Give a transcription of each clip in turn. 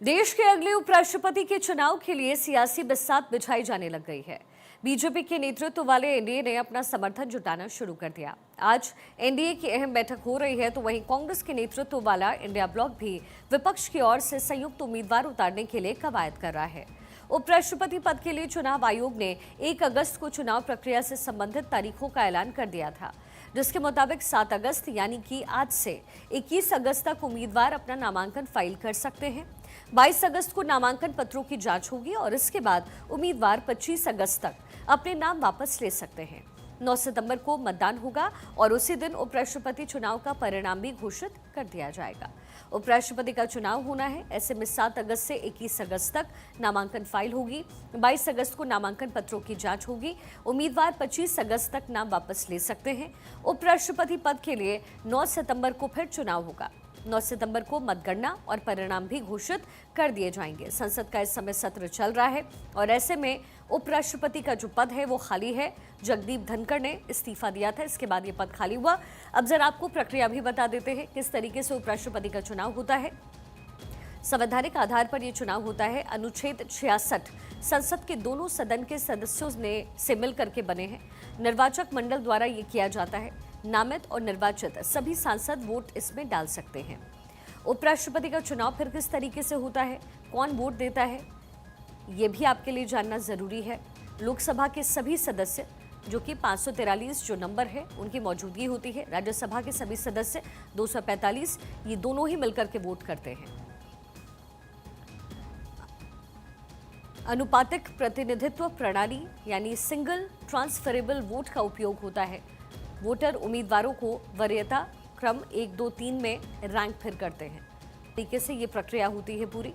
देश के अगले उपराष्ट्रपति के चुनाव के लिए सियासी बिसात बिछाई जाने लग गई है। बीजेपी के नेतृत्व वाले एनडीए ने अपना समर्थन जुटाना शुरू कर दिया। आज एनडीए की अहम बैठक हो रही है, तो वहीं कांग्रेस के नेतृत्व वाला इंडिया ब्लॉक भी विपक्ष की ओर से संयुक्त उम्मीदवार उतारने के लिए कवायद कर रहा है। उपराष्ट्रपति पद के लिए चुनाव आयोग ने 1 अगस्त को चुनाव प्रक्रिया से संबंधित तारीखों का ऐलान कर दिया था, जिसके मुताबिक 7 अगस्त यानी कि आज से 21 अगस्त तक उम्मीदवार अपना नामांकन फाइल कर सकते हैं। 22 अगस्त को नामांकन पत्रों की जांच होगी और इसके बाद उम्मीदवार 25 अगस्त तक अपने नाम वापस ले सकते हैं। 9 सितंबर को मतदान होगा और उसी दिन उपराष्ट्रपति चुनाव का परिणाम भी घोषित कर दिया जाएगा। उपराष्ट्रपति का चुनाव होना है, ऐसे में 7 अगस्त से 21 अगस्त तक नामांकन फाइल होगी। 22 अगस्त को नामांकन पत्रों की जांच होगी। उम्मीदवार 25 अगस्त तक नाम वापस ले सकते हैं। उपराष्ट्रपति पद के लिए 9 सितंबर को फिर चुनाव होगा। 9 सितंबर को मतगणना और परिणाम भी घोषित कर दिए जाएंगे। संसद का इस समय सत्र चल रहा है और ऐसे में उपराष्ट्रपति का जो पद है वो खाली है। जगदीप धनखड़ ने इस्तीफा दिया था, इसके बाद ये पद खाली हुआ। अब जरा आपको प्रक्रिया भी बता देते हैं किस तरीके से उपराष्ट्रपति का चुनाव होता है। संवैधानिक आधार पर यह चुनाव होता है। अनुच्छेद 66 संसद के दोनों सदन के सदस्यों से मिल करके बने हैं। निर्वाचक मंडल द्वारा ये किया जाता है। नामित और निर्वाचित सभी सांसद वोट इसमें डाल सकते हैं। उपराष्ट्रपति का चुनाव फिर किस तरीके से होता है, कौन वोट देता है, ये भी आपके लिए जानना जरूरी है। लोकसभा के सभी सदस्य, जो कि 543 जो नंबर है, उनकी मौजूदगी होती है। राज्यसभा के सभी सदस्य 245, ये दोनों ही मिलकर के वोट करते हैं। अनुपातिक प्रतिनिधित्व प्रणाली यानी सिंगल ट्रांसफरेबल वोट का उपयोग होता है। वोटर उम्मीदवारों को वरीयता क्रम 1, 2, 3 में रैंक फिर करते हैं। तरीके से ये प्रक्रिया होती है पूरी।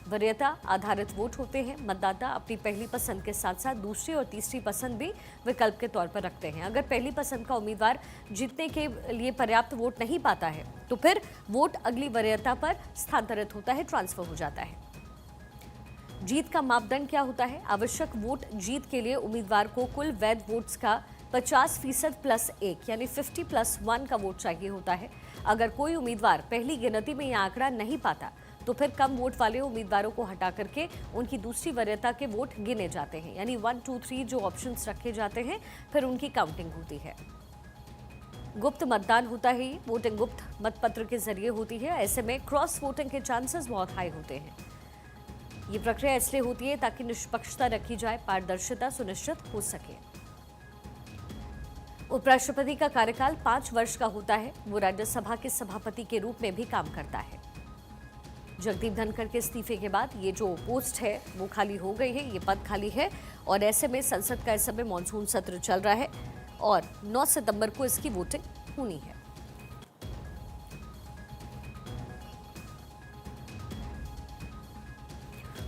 वरीयता आधारित वोट होते हैं। मतदाता अपनी पहली पसंद के साथ साथ दूसरी और तीसरी पसंद भी विकल्प के तौर पर रखते हैं। अगर पहली पसंद का उम्मीदवार जीतने के लिए पर्याप्त वोट नहीं पाता है, तो फिर वोट अगली वरीयता पर स्थानांतरित होता है, ट्रांसफर हो जाता है। जीत का मापदंड क्या होता है? आवश्यक वोट जीत के लिए उम्मीदवार को कुल वैध वोट्स का 50% प्लस 1 यानी 50 प्लस 1 का वोट चाहिए होता है। अगर कोई उम्मीदवार पहली गिनती में यह आंकड़ा नहीं पाता, तो फिर कम वोट वाले उम्मीदवारों को हटा करके उनकी दूसरी वरीयता के वोट गिने जाते हैं, यानी 1, 2, 3 जो ऑप्शंस रखे जाते हैं, फिर उनकी काउंटिंग होती है। गुप्त मतदान होता है। वोटिंग गुप्त मतपत्र के जरिए होती है। ऐसे में क्रॉस वोटिंग के चांसेस बहुत हाई होते हैं। ये प्रक्रिया इसलिए होती है ताकि निष्पक्षता रखी जाए, पारदर्शिता सुनिश्चित हो सके। उपराष्ट्रपति का कार्यकाल 5 वर्ष का होता है। वो राज्यसभा के सभापति के रूप में भी काम करता है। जगदीप धनखड़ के इस्तीफे के बाद ये जो पोस्ट है वो खाली हो गई है, ये पद खाली है और ऐसे में संसद का इस समय मॉनसून सत्र चल रहा है और 9 सितंबर को इसकी वोटिंग होनी है।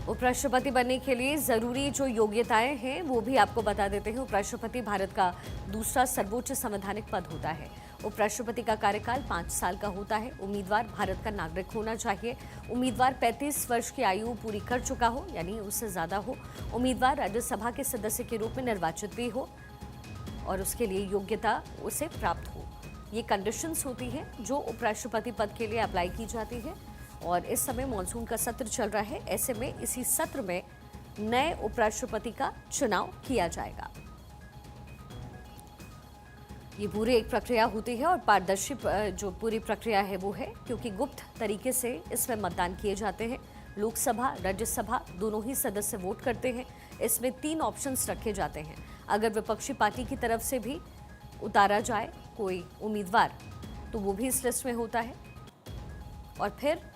उपराष्ट्रपति बनने के लिए जरूरी जो योग्यताएं हैं वो भी आपको बता देते हैं। उपराष्ट्रपति भारत का दूसरा सर्वोच्च संवैधानिक पद होता है। उपराष्ट्रपति का कार्यकाल 5 साल का होता है। उम्मीदवार भारत का नागरिक होना चाहिए। उम्मीदवार 35 वर्ष की आयु पूरी कर चुका हो, यानी उससे ज्यादा हो। उम्मीदवार राज्यसभा के सदस्य के रूप में निर्वाचित भी हो और उसके लिए योग्यता उसे प्राप्त हो। ये कंडीशंस होती हैं जो उपराष्ट्रपति पद के लिए अप्लाई की जाती है। और इस समय मॉनसून का सत्र चल रहा है, ऐसे में इसी सत्र में नए उपराष्ट्रपति का चुनाव किया जाएगा। ये पूरी एक प्रक्रिया होती है और पारदर्शी जो पूरी प्रक्रिया है वो है, क्योंकि गुप्त तरीके से इसमें मतदान किए जाते हैं। लोकसभा, राज्यसभा दोनों ही सदस्य वोट करते हैं। इसमें 3 ऑप्शंस रखे जाते हैं। अगर विपक्षी पार्टी की तरफ से भी उतारा जाए कोई उम्मीदवार, तो वो भी इस लिस्ट में होता है और फिर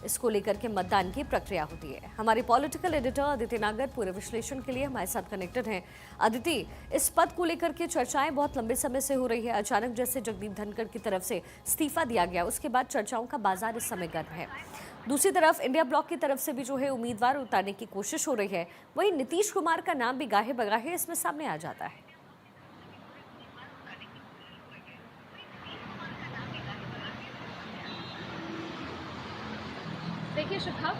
इसको लेकर के मतदान की प्रक्रिया होती है। हमारे पॉलिटिकल एडिटर अदिति नागर पूरे विश्लेषण के लिए हमारे साथ कनेक्टेड हैं। अदिति, इस पद को लेकर के चर्चाएं बहुत लंबे समय से हो रही है। अचानक जैसे जगदीप धनखड़ की तरफ से इस्तीफा दिया गया, उसके बाद चर्चाओं का बाजार इस समय गर्म है। दूसरी तरफ इंडिया ब्लॉक की तरफ से भी जो है उम्मीदवार उतारने की कोशिश हो रही है। वहीं नीतीश कुमार का नाम भी गाहे बगाहे इसमें सामने आ जाता है। देखिए शिखा,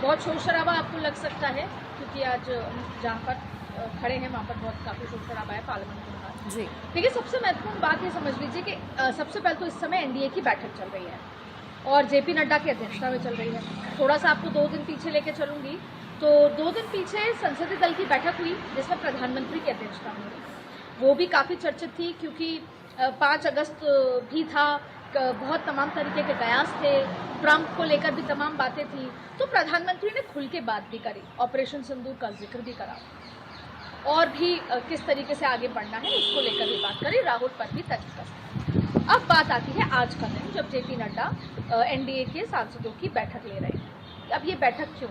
बहुत शोर शराबा आपको लग सकता है क्योंकि आज जहाँ पर खड़े हैं वहाँ पर बहुत काफ़ी शोर शराबा है पार्लियामेंट के बाहर। जी, देखिए, सबसे महत्वपूर्ण बात ये समझ लीजिए कि सबसे पहले तो इस समय एनडीए की बैठक चल रही है और जेपी नड्डा की अध्यक्षता में चल रही है। थोड़ा सा आपको 2 दिन पीछे लेके चलूँगी, तो 2 दिन पीछे संसदीय दल की बैठक हुई जिसमें प्रधानमंत्री की अध्यक्षता में हुई। वो भी काफ़ी चर्चित थी क्योंकि 5 अगस्त भी था, बहुत तमाम तरीके के कयास थे, ट्रंप को लेकर भी तमाम बातें थी। तो प्रधानमंत्री ने खुल के बात भी करी, ऑपरेशन सिंदूर का जिक्र भी करा और भी किस तरीके से आगे बढ़ना है उसको लेकर भी बात करी, राहुल पर भी तर्क करा। अब बात आती है आज का दिन जब जेपी नड्डा एनडीए के सांसदों की बैठक ले रहे हैं। अब ये बैठक क्यों?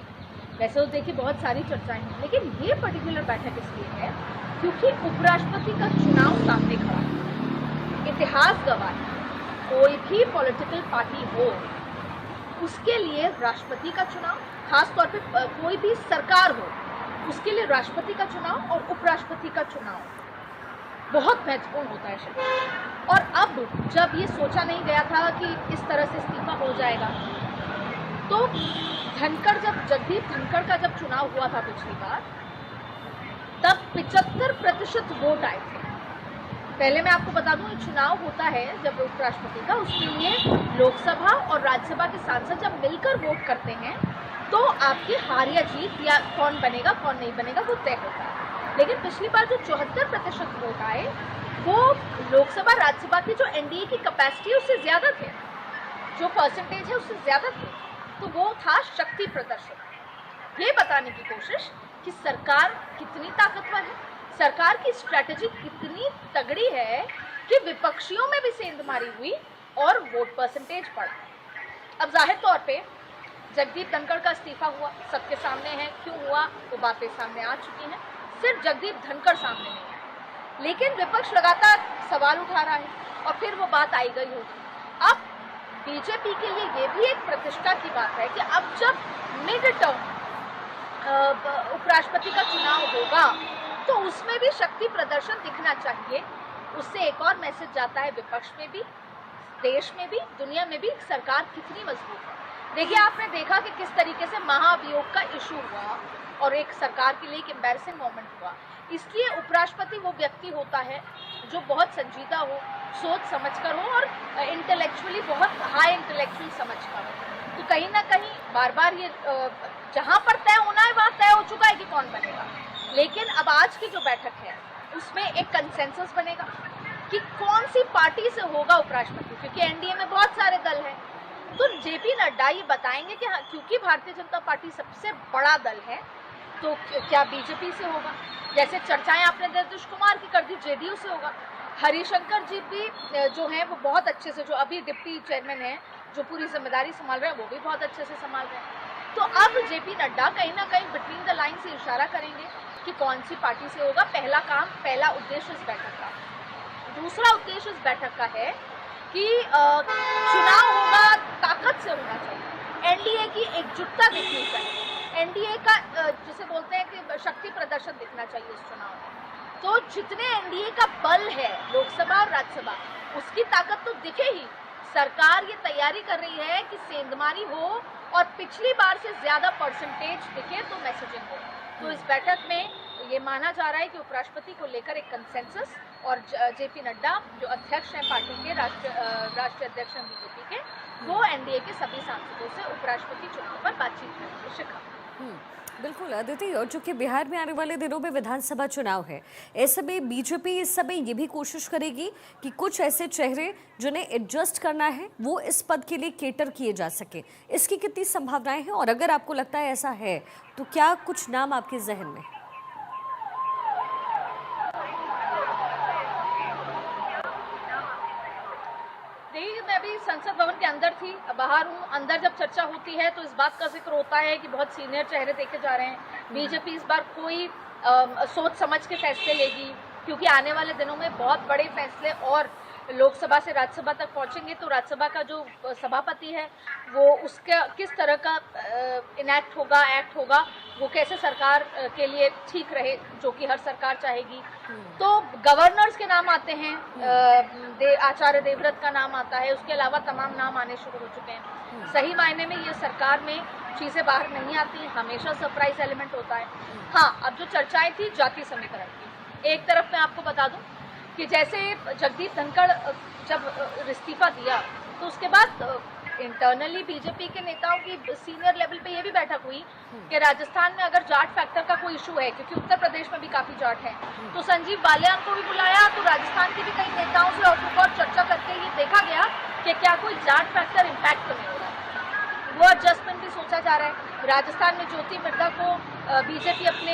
वैसे तो देखिए बहुत सारी चर्चाएं हैं, लेकिन ये पर्टिकुलर बैठक इसलिए है क्योंकि उपराष्ट्रपति का चुनाव सामने खड़ा है। इतिहास गवाह है, कोई भी पॉलिटिकल पार्टी हो उसके लिए राष्ट्रपति का चुनाव, खासतौर पे कोई भी सरकार हो उसके लिए राष्ट्रपति का चुनाव और उपराष्ट्रपति का चुनाव बहुत महत्वपूर्ण होता है शायद। और अब जब ये सोचा नहीं गया था कि इस तरह से इस्तीफा हो जाएगा, तो जगदीप धनखड़ का जब चुनाव हुआ था पिछली बार, तब 75% वोट आए थे। पहले मैं आपको बता दूं, चुनाव होता है जब उपराष्ट्रपति का, उसके लिए लोकसभा और राज्यसभा के सांसद जब मिलकर वोट करते हैं तो आपकी हार या जीत या कौन बनेगा कौन नहीं बनेगा वो तय होता है। लेकिन पिछली बार जो 74% वोट आए वो लोकसभा राज्यसभा की जो एनडीए की कैपेसिटी है उससे ज़्यादा थे, जो परसेंटेज है उससे ज़्यादा थे। तो वो था शक्ति प्रदर्शन, ये बताने की कोशिश कि सरकार कितनी ताकतवर है, सरकार की स्ट्रैटेजी कितनी तगड़ी है कि विपक्षियों में भी सेंधमारी हुई और वोट परसेंटेज बढ़ा। अब जाहिर तौर पे जगदीप धनखड़ का इस्तीफा हुआ, सबके सामने है, क्यों हुआ वो बातें सामने आ चुकी हैं, सिर्फ जगदीप धनखड़ सामने नहीं है। लेकिन विपक्ष लगातार सवाल उठा रहा है और फिर वो बात आई गई होगी। अब बीजेपी के लिए ये भी एक प्रतिष्ठा की बात है कि अब जब मिड टर्म उपराष्ट्रपति का चुनाव होगा तो उसमें भी शक्ति प्रदर्शन दिखना चाहिए। उससे एक और मैसेज जाता है विपक्ष में भी, देश में भी, दुनिया में भी, सरकार कितनी मजबूत है। देखिए आपने देखा कि किस तरीके से महाभियोग का इशू हुआ और एक सरकार के लिए एक एम्बैरसिंग मोमेंट हुआ। इसलिए उपराष्ट्रपति वो व्यक्ति होता है जो बहुत संजीदा हो, सोच समझकर हो और इंटेलेक्चुअली बहुत हाई इंटेलेक्चुअल समझकर हो। तो कहीं ना कहीं बार बार ये जहाँ पर तय होना है वहाँ तय हो चुका है कि कौन बनेगा। लेकिन अब आज की जो बैठक है उसमें एक कंसेंसस बनेगा कि कौन सी पार्टी से होगा उपराष्ट्रपति, क्योंकि एनडीए में बहुत सारे दल हैं। तो जेपी नड्डा ये बताएंगे कि हाँ, क्योंकि भारतीय जनता पार्टी सबसे बड़ा दल है तो क्या बीजेपी से होगा। जैसे चर्चाएं आपने नीतीश कुमार की कर दी, जेडीयू से होगा। हरिशंकर जी भी जो हैं वो बहुत अच्छे से, जो अभी डिप्टी चेयरमैन हैं, जो पूरी जिम्मेदारी संभाल रहे हैं, वो भी बहुत अच्छे से संभाल रहे हैं। तो अब जेपी नड्डा कहीं ना कहीं बिटवीन द लाइन से इशारा करेंगे कि कौन सी पार्टी से होगा। पहला उद्देश्य इस बैठक का। दूसरा उद्देश्य इस बैठक का है कि चुनाव होगा, ताकत से होना चाहिए, एनडीए की एकजुटता दिखनी चाहिए, एनडीए का जिसे बोलते हैं कि शक्ति प्रदर्शन दिखना चाहिए इस चुनाव में। तो जितने एनडीए का बल है लोकसभा और राज्यसभा, उसकी ताकत तो दिखे ही। सरकार ये तैयारी कर रही है कि सेंधमारी हो और पिछली बार से ज़्यादा परसेंटेज दिखे तो मैसेजिंग हो। तो इस बैठक में ये माना जा रहा है कि उपराष्ट्रपति को लेकर एक कंसेंसस और जेपी नड्डा जो अध्यक्ष हैं पार्टी के, राष्ट्रीय अध्यक्ष हैं बीजेपी के, वो एनडीए के सभी सांसदों से उपराष्ट्रपति चुनाव पर बातचीत करेंगे। शिखा। बिल्कुल अदिति, और चूंकि बिहार में आने वाले दिनों में विधानसभा चुनाव है, ऐसे में बीजेपी इस समय ये भी कोशिश करेगी कि कुछ ऐसे चेहरे जिन्हें एडजस्ट करना है वो इस पद के लिए केटर किए जा सके। इसकी कितनी संभावनाएं हैं, और अगर आपको लगता है ऐसा है तो क्या कुछ नाम आपके जहन में? मैं अभी संसद भवन के अंदर थी, बाहर हूँ। अंदर जब चर्चा होती है तो इस बात का जिक्र होता है कि बहुत सीनियर चेहरे देखे जा रहे हैं। बीजेपी इस बार कोई सोच समझ के फैसले लेगी, क्योंकि आने वाले दिनों में बहुत बड़े फैसले और लोकसभा से राज्यसभा तक पहुंचेंगे। तो राज्यसभा का जो सभापति है वो उसका किस तरह का एक्ट होगा, वो कैसे सरकार के लिए ठीक रहे, जो कि हर सरकार चाहेगी। तो गवर्नर्स के नाम आते हैं, आचार्य देवव्रत का नाम आता है, उसके अलावा तमाम नाम आने शुरू हो चुके हैं। सही मायने में ये सरकार में चीज़ें बाहर नहीं आती, हमेशा सरप्राइज एलिमेंट होता है। हाँ, अब जो चर्चाएं थी जाति समीकरण की, एक तरफ मैं आपको बता दूं कि जैसे जगदीप धनखड़ जब इस्तीफा दिया तो उसके बाद इंटरनली बीजेपी के नेताओं की सीनियर लेवल पे ये भी बैठक हुई कि राजस्थान में अगर जाट फैक्टर का कोई इशू है, क्योंकि उत्तर प्रदेश में भी काफी जाट हैं, तो संजीव बालियान को भी बुलाया, तो राजस्थान के भी कई नेताओं से और चर्चा करके ये देखा गया कि क्या कोई जाट फैक्टर इम्पैक्ट तो नहीं हो रहा है। वो एडजस्टमेंट भी सोचा जा रहा है। राजस्थान में ज्योति मिर्धा को बीजेपी अपने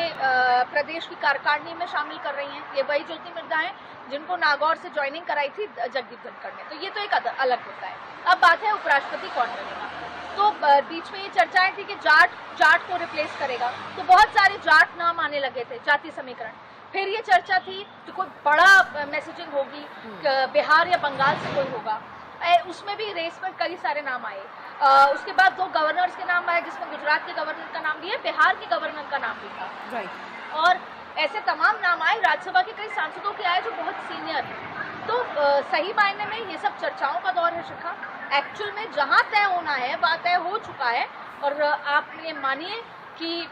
प्रदेश की कार्यकारिणी में शामिल कर रही हैं। ये वही ज्योति मिर्धा हैं जिनको नागौर से ज्वाइनिंग कराई थी जगदीप धनखड़ ने, तो ये तो एक अलग मुद्दा है। अब बात है उपराष्ट्रपति कौन बनेगा। तो बीच में ये चर्चाएं थी कि जाट को रिप्लेस करेगा, तो बहुत सारे जाट नाम आने लगे थे, जाति समीकरण। फिर ये चर्चा थी कि कोई बड़ा मैसेजिंग होगी, बिहार या बंगाल से कोई होगा, उसमें भी रेस में कई सारे नाम आए। उसके बाद 2 गवर्नर्स के नाम आए, जिसमें गुजरात के गवर्नर का नाम भी है, बिहार के गवर्नर का नाम भी था। राइट। और ऐसे तमाम नाम आए, राज्यसभा के कई सांसदों के आए जो बहुत सीनियर हैं। तो सही मायने में ये सब चर्चाओं का दौर है शिखा। एक्चुअल में जहाँ तय होना है वहाँ तय हो चुका है, और आप ये मानिए कि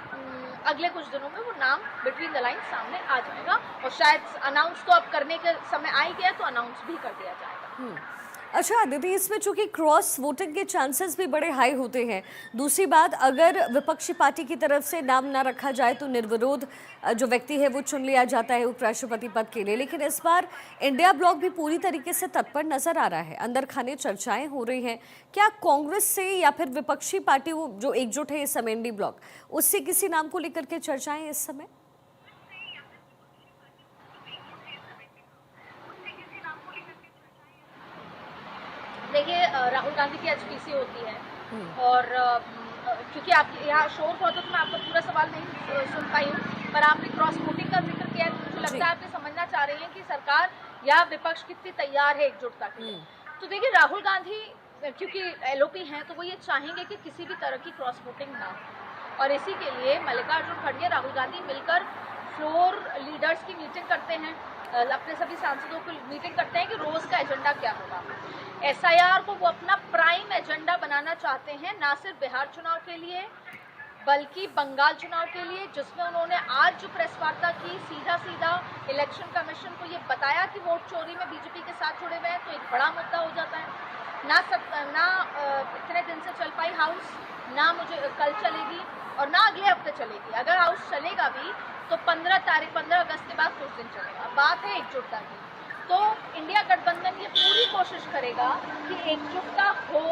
अगले कुछ दिनों में वो नाम बिटवीन द लाइन सामने आ जाएगा, और शायद अनाउंस तो अब करने के समय आ ही गया, तो अनाउंस भी कर दिया जाएगा। अच्छा दीदी, इसमें चूंकि क्रॉस वोटिंग के चांसेस भी बड़े हाई होते हैं। दूसरी बात, अगर विपक्षी पार्टी की तरफ से नाम ना रखा जाए तो निर्विरोध जो व्यक्ति है वो चुन लिया जाता है उपराष्ट्रपति पद के लिए। लेकिन इस बार इंडिया ब्लॉक भी पूरी तरीके से तत्पर नजर आ रहा है, अंदर खाने चर्चाएं हो रही हैं। क्या कांग्रेस से या फिर विपक्षी पार्टी जो एकजुट है इस समय इंडी ब्लॉक, उससे किसी नाम को लेकर के चर्चाएं इस समय? देखिए, राहुल गांधी की एचपीसी होती है, और क्योंकि आप यहाँ शोर बहुत हो तो मैं आपका पूरा सवाल नहीं सुन पाई हूँ, पर आपने क्रॉस वोटिंग का जिक्र किया है, तो मुझे लगता है आप ये समझना चाह रहे हैं कि सरकार या विपक्ष कितनी तैयार है एकजुटता के लिए। तो देखिए, राहुल गांधी क्योंकि एलओपी हैं, तो वो ये चाहेंगे कि किसी भी तरह की क्रॉस वोटिंग ना हो, और इसी के लिए मल्लिकार्जुन खड़गे, राहुल गांधी मिलकर फ्लोर लीडर्स की मीटिंग करते हैं, अपने सभी सांसदों को मीटिंग करते हैं कि रोज का एजेंडा क्या होगा। एसआईआर को वो अपना प्राइम एजेंडा बनाना चाहते हैं, ना सिर्फ बिहार चुनाव के लिए बल्कि बंगाल चुनाव के लिए, जिसमें उन्होंने आज जो प्रेस वार्ता की, सीधा इलेक्शन कमीशन को ये बताया कि वोट चोरी में बीजेपी के साथ जुड़े हुए हैं, तो एक बड़ा मुद्दा हो जाता है। ना इतने दिन से चल पाई हाउस, ना मुझे कल चलेगी, और ना अगले हफ्ते चलेगी। अगर हाउस चलेगा भी तो 15 अगस्त के बाद कुछ दिन चलेगा। बात है एकजुटता की, तो इंडिया गठबंधन ये पूरी कोशिश करेगा कि एकजुटता हो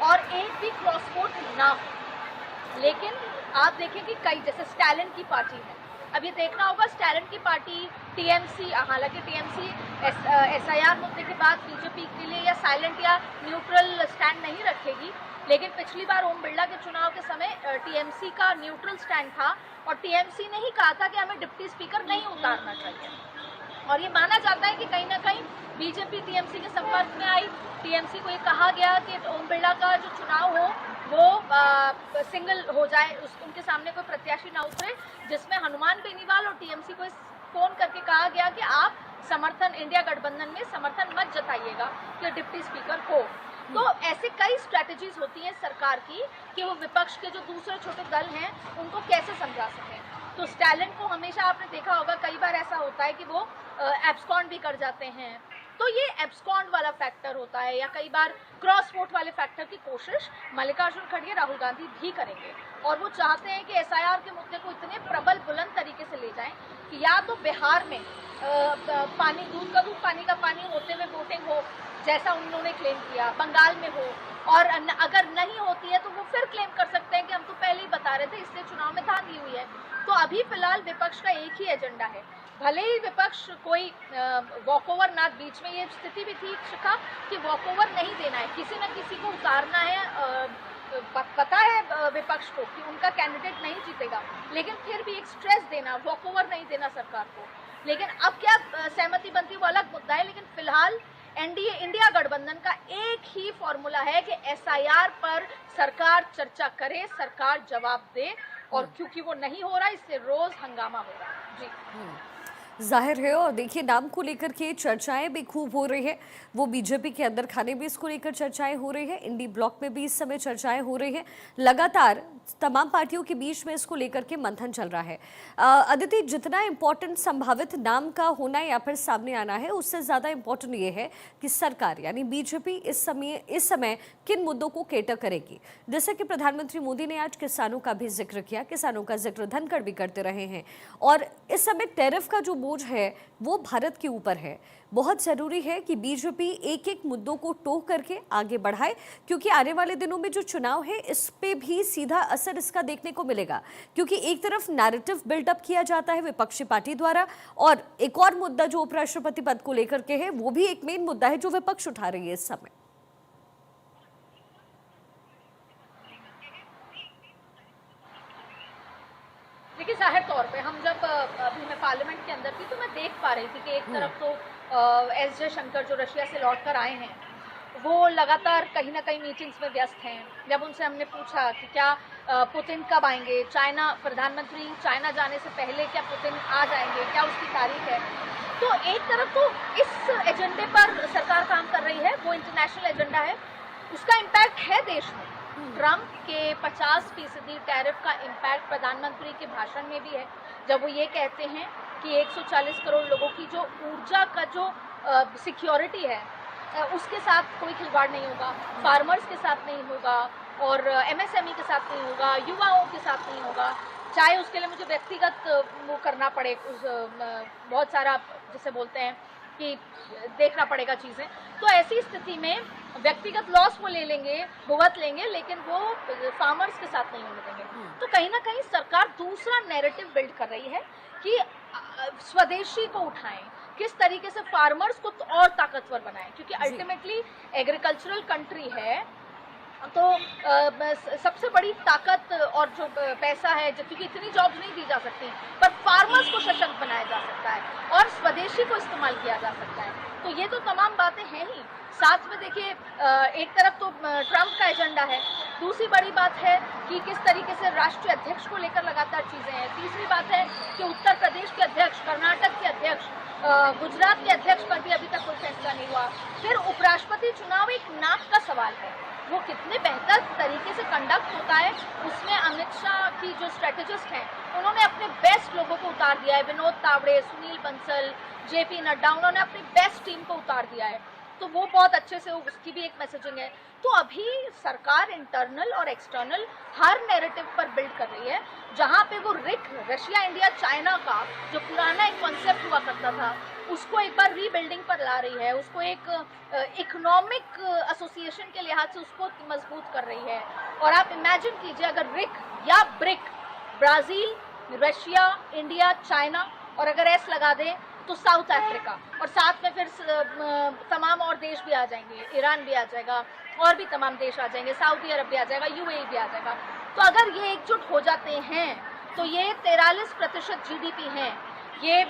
और एक भी क्रॉस वोट ना हो। लेकिन आप देखें कि कई, जैसे स्टैलिन की पार्टी है, अब ये देखना होगा स्टैलिन की पार्टी टीएमसी, हालांकि टीएमसी एसआईआर मुद्दे के बाद बीजेपी के लिए या साइलेंट या न्यूट्रल स्टैंड नहीं रखेगी, लेकिन पिछली बार ओम बिरला के चुनाव के समय टीएमसी का न्यूट्रल स्टैंड था, और टीएमसी ने ही कहा था कि हमें डिप्टी स्पीकर नहीं उतारना चाहिए। और ये माना जाता है कि कहीं ना कहीं बीजेपी टीएमसी के संपर्क में आई, टीएमसी को ये कहा गया कि ओम बिरला का जो चुनाव हो वो सिंगल हो जाए, उनके सामने कोई प्रत्याशी ना उतरे, जिसमें हनुमान बेनीवाल और टीएमसी को फोन करके कहा गया कि आप समर्थन, इंडिया गठबंधन में समर्थन मत जताइएगा कि डिप्टी स्पीकर हो। तो ऐसे कई स्ट्रैटेजीज होती हैं सरकार की कि वो विपक्ष के जो दूसरे छोटे दल हैं उनको कैसे समझा सकें। तो स्टैलिन को हमेशा आपने देखा होगा, कई बार ऐसा होता है कि वो एब्सकॉन्ड भी कर जाते हैं, तो ये एब्सकॉन्ड वाला फैक्टर होता है, या कई बार क्रॉस वोट वाले फैक्टर की कोशिश मल्लिकार्जुन खड़गे, राहुल गांधी भी करेंगे। और वो चाहते हैं कि एसआईआर के मुद्दे को इतने प्रबल बुलंद तरीके से ले जाएं कि या तो बिहार में पानी, दूध का दूध पानी का पानी होते हुए वोटिंग हो, जैसा उन्होंने क्लेम किया, बंगाल में हो, और अगर नहीं होती है तो वो फिर क्लेम कर सकते हैं कि हम तो पहले ही बता रहे थे, इसलिए चुनाव में धांधली हुई है। तो अभी फिलहाल विपक्ष का एक ही एजेंडा है, भले ही विपक्ष कोई वॉकओवर ना, बीच में ये स्थिति भी थी शिखा कि वॉकओवर नहीं देना है, किसी न किसी को उतारना है, पता है विपक्ष को कि उनका कैंडिडेट नहीं जीतेगा, लेकिन फिर भी एक स्ट्रेस देना, वॉकओवर नहीं देना सरकार को। लेकिन अब क्या सहमति बनती वो अलग मुद्दा है, लेकिन फिलहाल एनडीए, इंडिया गठबंधन का एक ही फॉर्मूला है कि एसआईआर पर सरकार चर्चा करे, सरकार जवाब दे, और क्योंकि वो नहीं हो रहा इससे रोज हंगामा हो रहा है। जी जाहिर है। और देखिए, नाम को लेकर के चर्चाएं भी खूब हो रही है। वो बीजेपी के अंदर खाने भी इसको लेकर चर्चाएं हो रही है, इंडी ब्लॉक में भी इस समय चर्चाएं हो रही है। लगातार तमाम पार्टियों के बीच में इसको लेकर के मंथन चल रहा है। अदिति, जितना इम्पोर्टेंट संभावित नाम का होना या फिर सामने आना है, उससे ज़्यादा इम्पोर्टेंट ये है कि सरकार यानी बीजेपी इस समय किन मुद्दों को केटर करेगी। जैसे कि प्रधानमंत्री मोदी ने आज किसानों का भी जिक्र किया, किसानों का जिक्र धनखड़ भी करते रहे हैं। और इस समय टैरिफ का जो बोझ है वो भारत के ऊपर है। बहुत ज़रूरी है कि बीजेपी एक एक मुद्दों को टोह करके आगे बढ़ाए, क्योंकि आने वाले दिनों में जो चुनाव है इस पे भी सीधा असर इसका देखने को मिलेगा। क्योंकि एक तरफ नैरेटिव बिल्डअप किया जाता है विपक्षी पार्टी द्वारा, और एक और मुद्दा जो उपराष्ट्रपति पद को लेकर के है वो भी एक मेन मुद्दा है जो विपक्ष उठा रही है इस समय। देखिए, ज़ाहिर तौर पे हम जब अभी मैं पार्लियामेंट के अंदर थी तो मैं देख पा रही थी कि एक तरफ तो एस जयशंकर जो रशिया से लौट कर आए हैं, वो लगातार कहीं ना कहीं मीटिंग्स में व्यस्त हैं। जब उनसे हमने पूछा कि क्या पुतिन कब आएंगे, चाइना प्रधानमंत्री चाइना जाने से पहले क्या पुतिन आ जाएंगे, क्या उसकी तारीख है, तो एक तरफ तो इस एजेंडे पर सरकार काम कर रही है, वो इंटरनेशनल एजेंडा है, उसका इम्पैक्ट है देश में। ट्रंप के 50% टैरिफ का इम्पैक्ट प्रधानमंत्री के भाषण में भी है, जब वो ये कहते हैं कि 140 करोड़ लोगों की जो ऊर्जा का जो सिक्योरिटी है उसके साथ कोई खिलवाड़ नहीं होगा, फार्मर्स के साथ नहीं होगा, और एमएसएमई के साथ नहीं होगा, युवाओं के साथ नहीं होगा, चाहे उसके लिए मुझे व्यक्तिगत वो करना पड़े, बहुत सारा जिसे बोलते हैं कि देखना पड़ेगा चीज़ें। तो ऐसी स्थिति में व्यक्तिगत लॉस वो ले लेंगे, भुगत लेंगे, लेकिन वो फार्मर्स के साथ नहीं होने देंगे। तो कहीं ना कहीं सरकार दूसरा नैरेटिव बिल्ड कर रही है कि स्वदेशी को उठाएं, किस तरीके से फार्मर्स को और ताकतवर बनाएं, क्योंकि अल्टीमेटली एग्रीकल्चरल कंट्री है, तो सबसे बड़ी ताकत और जो पैसा है, जो क्योंकि इतनी जॉब्स नहीं दी जा सकती, पर फार्मर्स को सशक्त बनाया जा सकता है और स्वदेशी को इस्तेमाल किया जा सकता है। तो ये तो तमाम बातें हैं ही। साथ में देखिए, एक तरफ तो ट्रंप का एजेंडा है, दूसरी बड़ी बात है कि किस तरीके से राष्ट्रीय अध्यक्ष को लेकर लगातार चीज़ें हैं, तीसरी बात है कि उत्तर प्रदेश के अध्यक्ष, कर्नाटक के अध्यक्ष, गुजरात के अध्यक्ष पर भी अभी तक कोई फैसला नहीं हुआ। फिर उपराष्ट्रपति चुनाव एक नाप का सवाल है, वो कितने बेहतर तरीके से कंडक्ट होता है, उसमें अमित शाह की जो स्ट्रेटेजिस्ट हैं उन्होंने अपने बेस्ट लोगों को उतार दिया है, विनोद तावड़े, सुनील बंसल, जेपी नड्डा, उन्होंने अपनी बेस्ट टीम को उतार दिया है, तो वो बहुत अच्छे से उसकी भी एक मैसेजिंग है। तो अभी सरकार इंटरनल और एक्सटर्नल हर नैरेटिव पर बिल्ड कर रही है, जहाँ पे वो रशिया इंडिया चाइना का जो पुराना एक कॉन्सेप्ट हुआ करता था उसको एक बार रीबिल्डिंग पर ला रही है, उसको एक इकोनॉमिक एसोसिएशन के लिहाज से उसको मजबूत कर रही है। और आप इमेजिन कीजिए अगर रिक या brick, Brazil, Russia, India, China, और अगर एस लगा दें तो साउथ अफ्रीका, और साथ में फिर तमाम और देश भी आ जाएंगे, ईरान भी आ जाएगा, और भी तमाम देश आ जाएंगे, सऊदी अरब भी आ जाएगा, यूएई भी आ जाएगा। तो अगर ये एकजुट हो जाते हैं तो ये 43% जीडीपी हैं, ये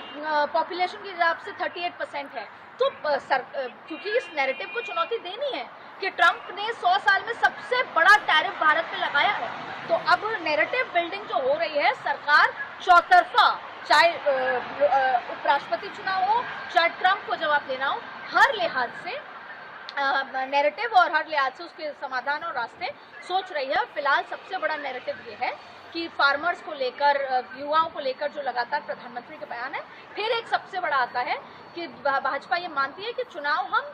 पॉपुलेशन के हिसाब से 38% है। तो क्योंकि इस नैरेटिव को चुनौती देनी है कि ट्रंप ने 100 साल में सबसे बड़ा टैरिफ भारत पे लगाया है, तो अब नैरेटिव बिल्डिंग जो हो रही है, सरकार चौतरफा, चाहे उपराष्ट्रपति चुनाव हो, चाहे ट्रंप को जवाब देना हो, हर लिहाज से नैरेटिव और हर लिहाज से उसके समाधान और रास्ते सोच रही है। फिलहाल सबसे बड़ा नैरेटिव ये है कि फार्मर्स को लेकर, युवाओं को लेकर जो लगातार प्रधानमंत्री के बयान है। फिर एक सबसे बड़ा आता है कि भाजपा ये मानती है कि चुनाव हम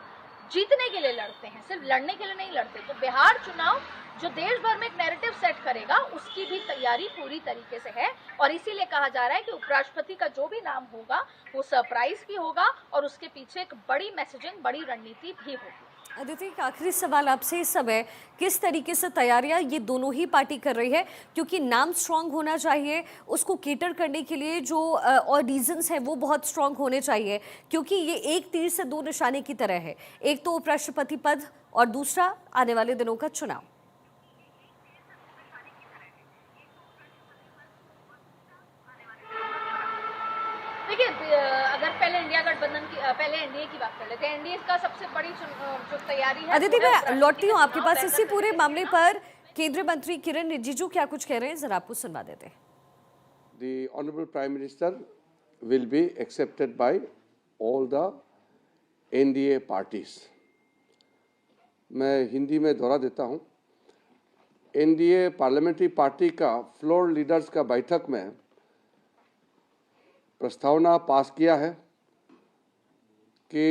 जीतने के लिए लड़ते हैं, सिर्फ लड़ने के लिए नहीं लड़ते। तो बिहार चुनाव जो देश भर में एक नैरेटिव सेट करेगा, उसकी भी तैयारी पूरी तरीके से है, और इसीलिए कहा जा रहा है कि उपराष्ट्रपति का जो भी नाम होगा वो सरप्राइज भी होगा और उसके पीछे एक बड़ी मैसेजिंग, बड़ी रणनीति भी होगी। अदिति, एक आखिरी सवाल आपसे इस समय, किस तरीके से तैयारियां ये दोनों ही पार्टी कर रही है, क्योंकि नाम स्ट्रांग होना चाहिए, उसको केटर करने के लिए जो और रीजंस हैं वो बहुत स्ट्रांग होने चाहिए, क्योंकि ये एक तीर से दो निशाने की तरह है, एक तो उपराष्ट्रपति पद और दूसरा आने वाले दिनों का चुनाव। देखिए, अगर पहले इंडिया गठबंधन की, पहले एनडीए की बात कर लेते हैं। एनडीए का सबसे बड़ी जो तैयारी है। अदिति, मैं लौटती हूँ आपके पास इसी पूरे मामले पर। केंद्रीय मंत्री किरण रिजिजू क्या कुछ कह रहे हैं, जरा आपको सुनवा देते हैं। The Honorable Prime Minister will be accepted by all the NDA parties. मैं हिंदी में दोहरा देता हूं। एनडीए पार्लियामेंट्री पार्टी का फ्लोर लीडर्स का बैठक में प्रस्तावना पास किया है कि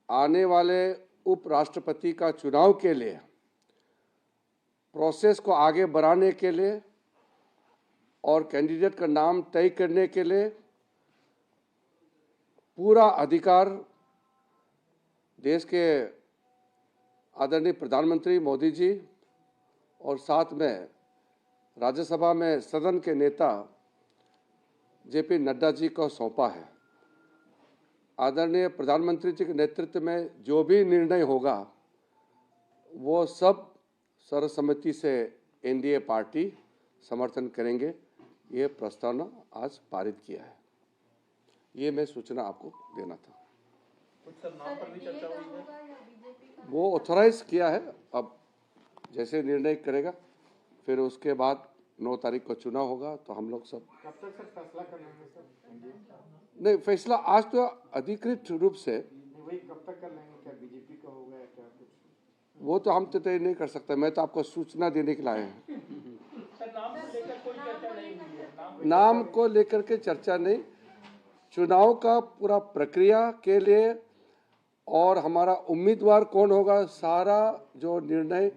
आने वाले उपराष्ट्रपति का चुनाव के लिए प्रोसेस को आगे बढ़ाने के लिए और कैंडिडेट का नाम तय करने के लिए पूरा अधिकार देश के आदरणीय प्रधानमंत्री मोदी जी और साथ में राज्यसभा में सदन के नेता जेपी नड्डा जी को सौंपा है। आदरणीय प्रधानमंत्री जी के नेतृत्व में जो भी निर्णय होगा वो सब सर्वसम्मति से एनडीए पार्टी समर्थन करेंगे। ये प्रस्तावना आज पारित किया है। ये मैं सूचना आपको देना था। वो ऑथराइज किया है। अब जैसे निर्णय करेगा फिर उसके बाद 9 तारीख को चुनाव होगा तो हम लोग सब कब तक सर फैसला करना है सर? नहीं, फैसला आज तो अधिकृत रूप से वही कब तक कर लेंगे? क्या बीजेपी का होगा या क्या कुछ? वो तो हम तो तय नहीं कर सकते। मैं तो आपको सूचना देने के लिए आए हैं। नाम को लेकर के चर्चा नहीं, चुनाव का पूरा प्रक्रिया के लिए और हमारा उम्मीदवार कौन होगा, सारा जो निर्णय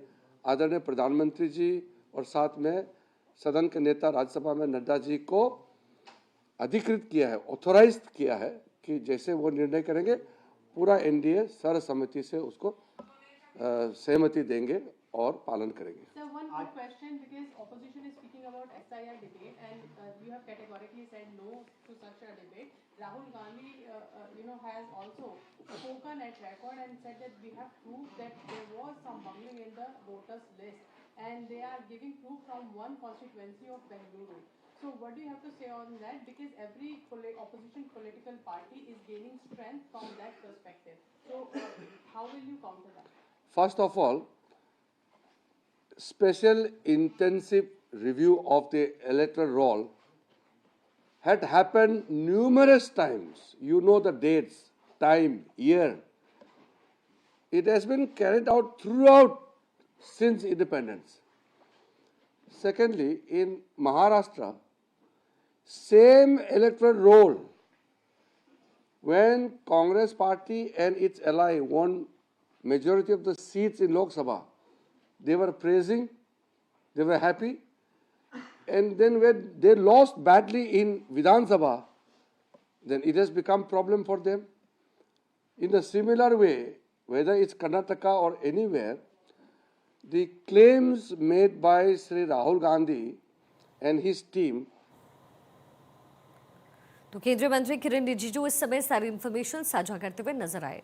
आदरणीय प्रधानमंत्री जी और साथ में सदन के नेता राज्यसभा में नड्डा जी को अधिकृत किया है, ऑथोराइज किया है कि जैसे वो निर्णय करेंगे पूरा एनडीए सर्वसम्मति से उसको सहमति देंगे और पालन करेंगे। Sir, one quick question, because opposition is speaking about SIR debate and you have categorically said no to such a debate. Rahul Gandhi, has also spoken at record and said that we have proof that there was some bungling in the voters list and they are giving proof from one constituency of Bengaluru. So what do you have to say on that? Because every opposition political party is gaining strength from that perspective. So how will you counter that? First of all, special intensive review of the electoral roll had happened numerous times. You know the dates, time, year. It has been carried out throughout since independence. Secondly, in Maharashtra, same electoral roll, when Congress party and its ally won majority of the seats in Lok Sabha, they were praising, they were happy, and then when they lost badly in Vidhan Sabha, then it has become problem for them. In a similar way, whether it's Karnataka or anywhere, the claims made by Sri Rahul Gandhi and his team. तो केंद्रीय मंत्री किरण रिजिजू इस समय सारी information साझा करते हुए नजर आए।